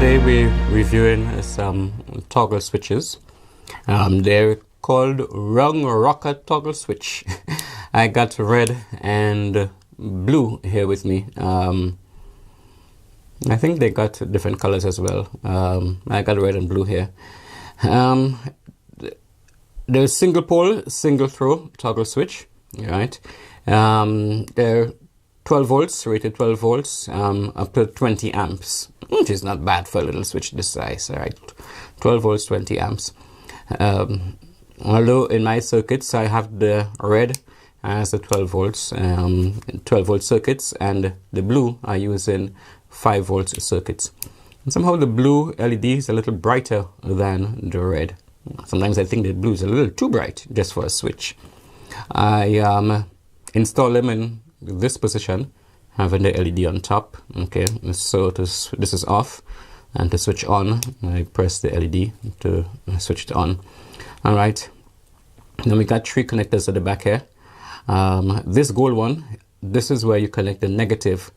Today we're reviewing some toggle switches. They're called rung rocker toggle switch. I got red and blue here with me. I think they got different colors as well. I got red and blue here. There's single pole, single throw toggle switch, right? They're 12 volts, rated 12 volts, up to 20 amps, which is not bad for a little switch this size, all right? 12 volts, 20 amps. Although in my circuits, I have the red as the 12 volts, 12 volt circuits, and the blue I use in 5 volts circuits. And somehow the blue LED is a little brighter than the red. Sometimes I think the blue is a little too bright just for a switch. I install them in this position, having the LED on top. Okay, so this is off, and to switch on, I press the LED to switch it on. All right, then we got 3 connectors at the back here. This gold one, this is where you connect the negative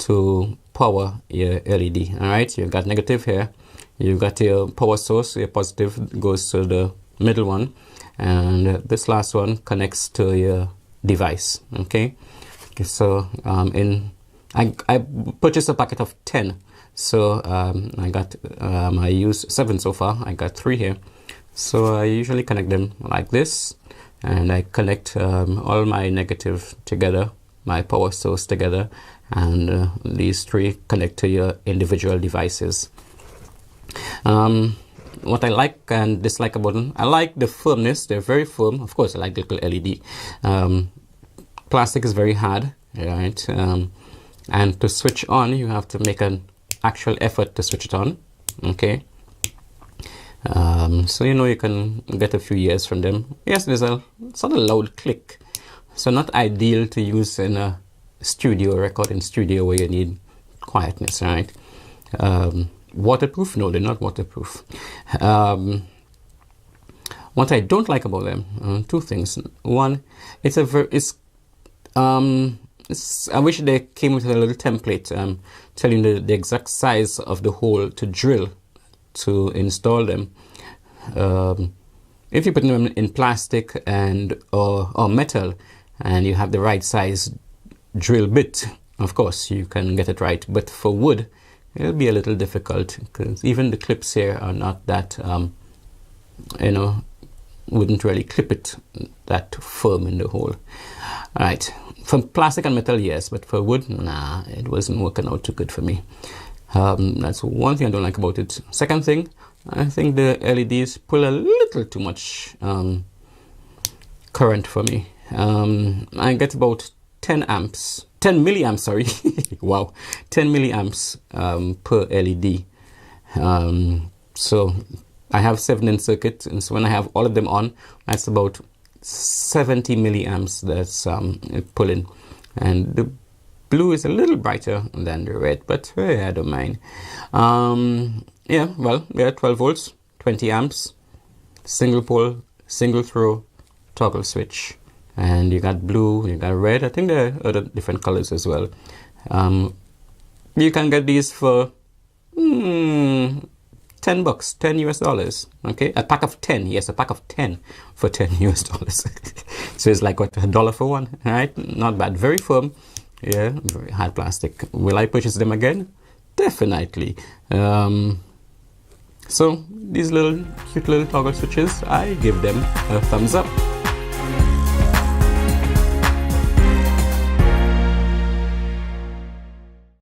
to power your LED. All right, you've got negative here, you've got your power source, your positive goes to the middle one, and this last one connects to your device. Okay, so I purchased a packet of 10, so I used 7 so far. I got 3 here, so I usually connect them like this, and I connect all my negative together, my power source together, and these 3 connect to your individual devices. What I like and dislike about them, I like the firmness. They're very firm. Of course, I like the little LED. Plastic is very hard, right? And to switch on, you have to make an actual effort to switch it on. Okay. So you can get a few years from them. Yes, there's a sort of loud click, so not ideal to use in a studio, recording studio where you need quietness, right? Waterproof? No, they're not waterproof. What I don't like about them, 2 things. One, I wish they came with a little template telling you the exact size of the hole to drill to install them. If you put them in plastic and or metal, and you have the right size drill bit, of course you can get it right. But for wood, it'll be a little difficult, because even the clips here are not that, wouldn't really clip it that firm in the hole. All right, for plastic and metal, yes, but for wood, nah, it wasn't working out too good for me. That's one thing I don't like about it. Second thing, I think the LEDs pull a little too much current for me. I get about 10 milliamps, sorry. Wow, 10 milliamps per LED. So I have 7 in circuit, and so when I have all of them on, that's about 70 milliamps that's pulling. And the blue is a little brighter than the red, but I don't mind. Yeah, well, they're 12 volts, 20 amps, single pole, single throw, toggle switch. And you got blue, you got red. I think there are other different colors as well. You can get these for $10, $10 US. Okay, a pack of 10. Yes, a pack of 10 for $10 US. So it's like what, $1 for one, right? Not bad. Very firm. Yeah, very hard plastic. Will I purchase them again? Definitely. So these cute little toggle switches, I give them a thumbs up.